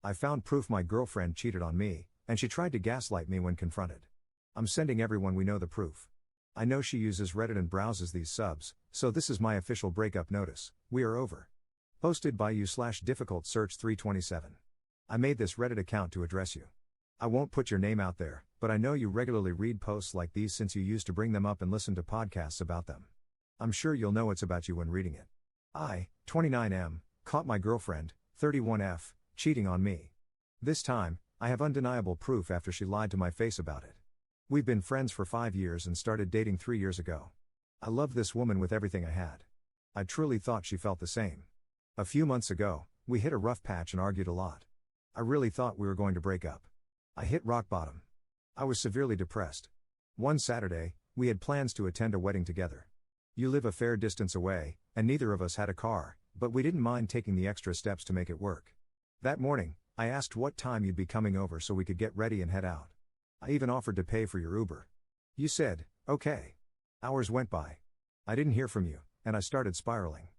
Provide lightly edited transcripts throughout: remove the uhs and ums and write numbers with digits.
I found proof my girlfriend cheated on me, and she tried to gaslight me when confronted. I'm sending everyone we know the proof. I know she uses Reddit and browses these subs, so this is my official breakup notice. We are over. Posted by you/difficult search 327. I made this Reddit account to address you. I won't put your name out there, but I know you regularly read posts like these since you used to bring them up and listen to podcasts about them. I'm sure you'll know it's about you when reading it. I, 29M, caught my girlfriend, 31F, cheating on me. This time, I have undeniable proof after she lied to my face about it. We've been friends for 5 years and started dating 3 years ago. I loved this woman with everything I had. I truly thought she felt the same. A few months ago, we hit a rough patch and argued a lot. I really thought we were going to break up. I hit rock bottom. I was severely depressed. One Saturday, we had plans to attend a wedding together. You live a fair distance away, and neither of us had a car, but we didn't mind taking the extra steps to make it work. That morning, I asked what time you'd be coming over so we could get ready and head out. I even offered to pay for your Uber. You said, okay. Hours went by. I didn't hear from you, and I started spiraling.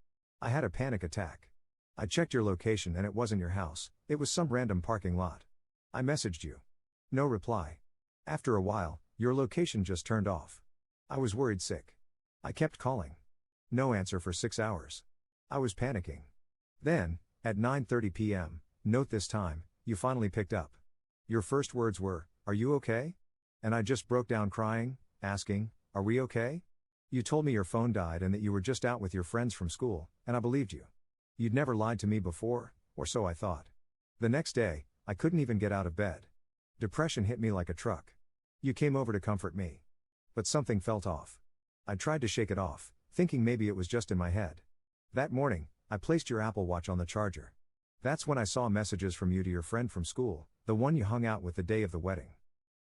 I had a panic attack. I checked your location and it wasn't your house, it was some random parking lot. I messaged you. No reply. After a while, your location just turned off. I was worried sick. I kept calling. No answer for 6 hours. I was panicking. Then, at 9:30 p.m., note this time, you finally picked up. Your first words were, "Are you okay?" And I just broke down crying, asking, "Are we okay?" You told me your phone died and that you were just out with your friends from school, and I believed you. You'd never lied to me before, or so I thought. The next day, I couldn't even get out of bed. Depression hit me like a truck. You came over to comfort me. But something felt off. I tried to shake it off, thinking maybe it was just in my head. That morning, I placed your Apple Watch on the charger. That's when I saw messages from you to your friend from school, the one you hung out with the day of the wedding.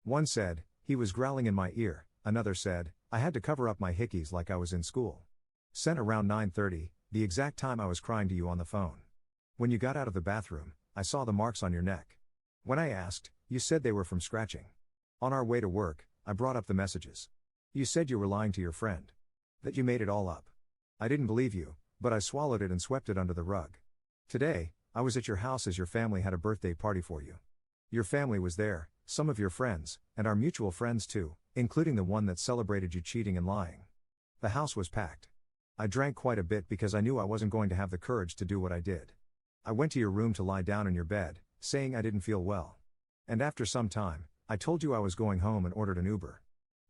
One said, "He was growling in my ear," another said, "I had to cover up my hickeys like I was in school." Sent around 9:30, the exact time I was crying to you on the phone. When you got out of the bathroom, I saw the marks on your neck. When I asked, you said they were from scratching. On our way to work, I brought up the messages. You said you were lying to your friend. That you made it all up. I didn't believe you, but I swallowed it and swept it under the rug. Today, I was at your house as your family had a birthday party for you. Your family was there, some of your friends, and our mutual friends too, including the one that celebrated you cheating and lying. The house was packed. I drank quite a bit because I knew I wasn't going to have the courage to do what I did. I went to your room to lie down in your bed, saying I didn't feel well. And after some time, I told you I was going home and ordered an Uber.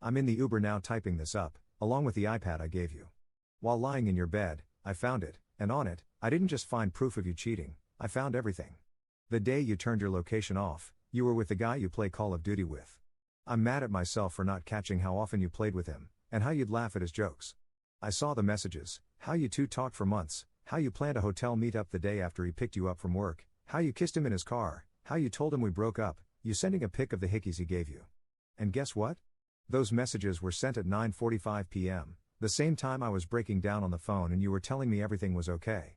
I'm in the Uber now typing this up, along with the iPad I gave you. While lying in your bed, I found it, and on it, I didn't just find proof of you cheating, I found everything. The day you turned your location off, you were with the guy you play Call of Duty with. I'm mad at myself for not catching how often you played with him, and how you'd laugh at his jokes. I saw the messages, how you two talked for months, how you planned a hotel meetup the day after he picked you up from work, how you kissed him in his car, how you told him we broke up, you sending a pic of the hickeys he gave you. And guess what? Those messages were sent at 9:45 p.m., the same time I was breaking down on the phone and you were telling me everything was okay.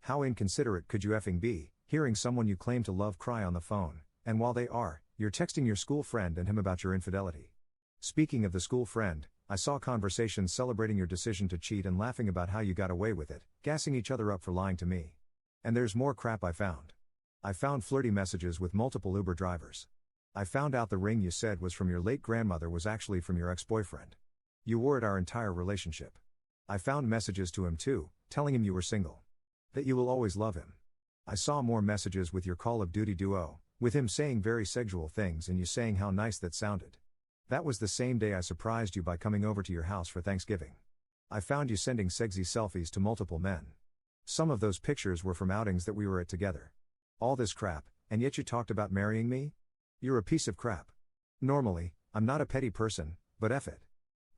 How inconsiderate could you effing be, hearing someone you claim to love cry on the phone, and while they are, you're texting your school friend and him about your infidelity. Speaking of the school friend, I saw conversations celebrating your decision to cheat and laughing about how you got away with it, gassing each other up for lying to me. And there's more crap I found. I found flirty messages with multiple Uber drivers. I found out the ring you said was from your late grandmother was actually from your ex-boyfriend. You wore it our entire relationship. I found messages to him too, telling him you were single. That you will always love him. I saw more messages with your Call of Duty duo, with him saying very sexual things and you saying how nice that sounded. That was the same day I surprised you by coming over to your house for Thanksgiving. I found you sending sexy selfies to multiple men. Some of those pictures were from outings that we were at together. All this crap, and yet you talked about marrying me? You're a piece of crap. Normally, I'm not a petty person, but F it.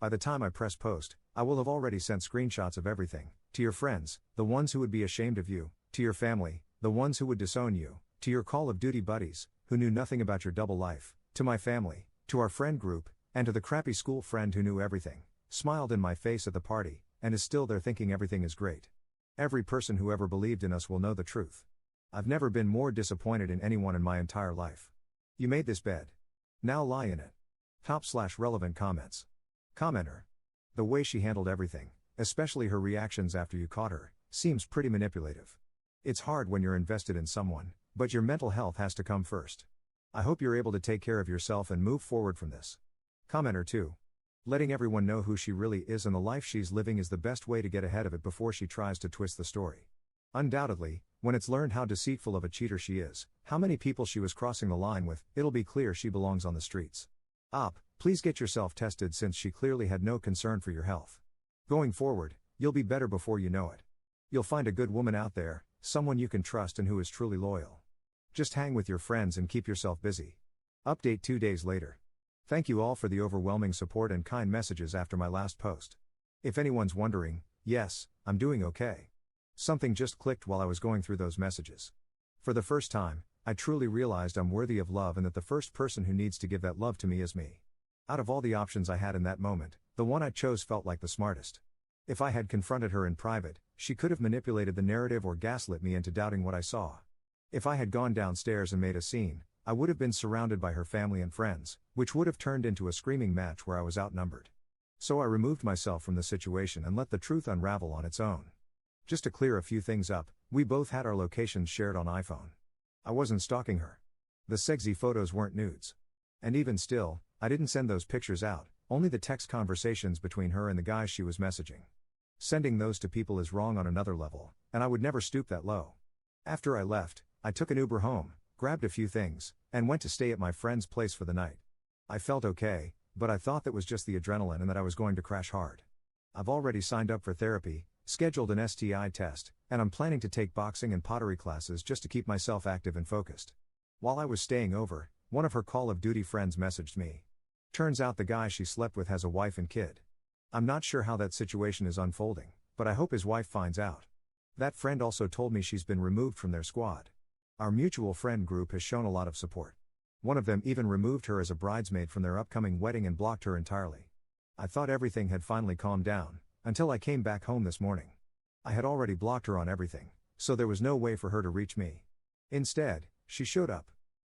By the time I press post, I will have already sent screenshots of everything, to your friends, the ones who would be ashamed of you, to your family, the ones who would disown you, to your Call of Duty buddies, who knew nothing about your double life, to my family, to our friend group, and to the crappy school friend who knew everything, smiled in my face at the party, and is still there thinking everything is great. Every person who ever believed in us will know the truth. I've never been more disappointed in anyone in my entire life. You made this bed. Now lie in it. Top/relevant comments. Commenter. The way she handled everything, especially her reactions after you caught her, seems pretty manipulative. It's hard when you're invested in someone, But your mental health has to come first. I hope you're able to take care of yourself and move forward from this. Commenter 2. Letting everyone know who she really is and the life she's living is the best way to get ahead of it before she tries to twist the story. Undoubtedly, when it's learned how deceitful of a cheater she is, how many people she was crossing the line with, it'll be clear she belongs on the streets. Please get yourself tested since she clearly had no concern for your health. Going forward, you'll be better before you know it. You'll find a good woman out there, someone you can trust and who is truly loyal. Just hang with your friends and keep yourself busy. Update 2 days later. Thank you all for the overwhelming support and kind messages after my last post. If anyone's wondering, yes, I'm doing okay. Something just clicked while I was going through those messages. For the first time, I truly realized I'm worthy of love and that the first person who needs to give that love to me is me. Out of all the options I had in that moment, the one I chose felt like the smartest. If I had confronted her in private, she could have manipulated the narrative or gaslit me into doubting what I saw. If I had gone downstairs and made a scene, I would have been surrounded by her family and friends, which would have turned into a screaming match where I was outnumbered. So I removed myself from the situation and let the truth unravel on its own. Just to clear a few things up, we both had our locations shared on iPhone. I wasn't stalking her. The sexy photos weren't nudes. And even still, I didn't send those pictures out, only the text conversations between her and the guys she was messaging. Sending those to people is wrong on another level, and I would never stoop that low. After I left, I took an Uber home, grabbed a few things, and went to stay at my friend's place for the night. I felt okay, but I thought that was just the adrenaline and that I was going to crash hard. I've already signed up for therapy, scheduled an STI test, and I'm planning to take boxing and pottery classes just to keep myself active and focused. While I was staying over, one of her Call of Duty friends messaged me. Turns out the guy she slept with has a wife and kid. I'm not sure how that situation is unfolding, but I hope his wife finds out. That friend also told me she's been removed from their squad. Our mutual friend group has shown a lot of support. One of them even removed her as a bridesmaid from their upcoming wedding and blocked her entirely. I thought everything had finally calmed down, until I came back home this morning. I had already blocked her on everything, so there was no way for her to reach me. Instead, she showed up.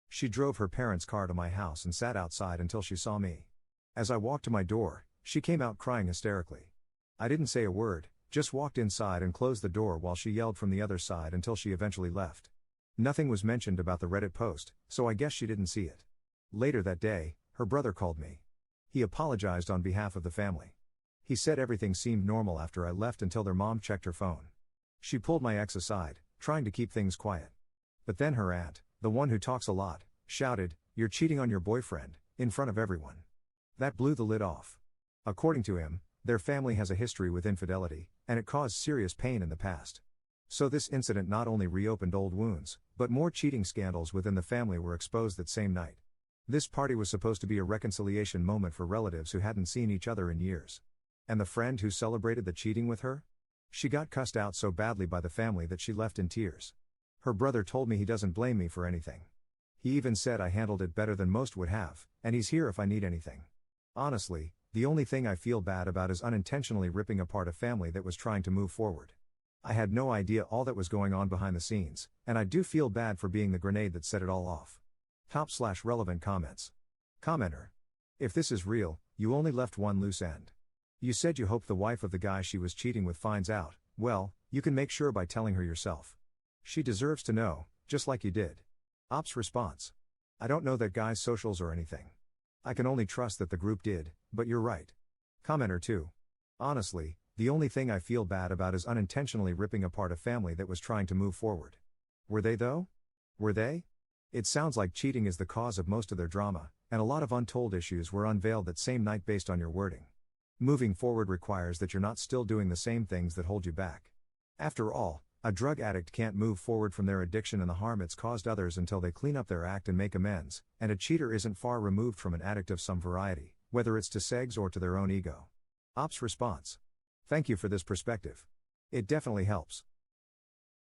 She drove her parents' car to my house and sat outside until she saw me. As I walked to my door, she came out crying hysterically. I didn't say a word, just walked inside and closed the door while she yelled from the other side until she eventually left. Nothing was mentioned about the Reddit post, so I guess she didn't see it. Later that day, her brother called me. He apologized on behalf of the family. He said everything seemed normal after I left until their mom checked her phone. She pulled my ex aside, trying to keep things quiet. But then her aunt, the one who talks a lot, shouted, "You're cheating on your boyfriend," in front of everyone. That blew the lid off. According to him, their family has a history with infidelity, and it caused serious pain in the past. So this incident not only reopened old wounds, but more cheating scandals within the family were exposed that same night. This party was supposed to be a reconciliation moment for relatives who hadn't seen each other in years. And the friend who celebrated the cheating with her? She got cussed out so badly by the family that she left in tears. Her brother told me he doesn't blame me for anything. He even said I handled it better than most would have, and he's here if I need anything. Honestly, the only thing I feel bad about is unintentionally ripping apart a family that was trying to move forward. I had no idea all that was going on behind the scenes, and I do feel bad for being the grenade that set it all off. /relevant comments. Commenter. If this is real, you only left one loose end. You said you hope the wife of the guy she was cheating with finds out. Well, you can make sure by telling her yourself. She deserves to know, just like you did. Response. I don't know that guy's socials or anything. I can only trust that the group did, but you're right. Commenter 2. Honestly, the only thing I feel bad about is unintentionally ripping apart a family that was trying to move forward. Were they though? Were they? It sounds like cheating is the cause of most of their drama, and a lot of untold issues were unveiled that same night based on your wording. Moving forward requires that you're not still doing the same things that hold you back. After all, a drug addict can't move forward from their addiction and the harm it's caused others until they clean up their act and make amends, and a cheater isn't far removed from an addict of some variety, whether it's to sex or to their own ego. Response. Thank you for this perspective. It definitely helps.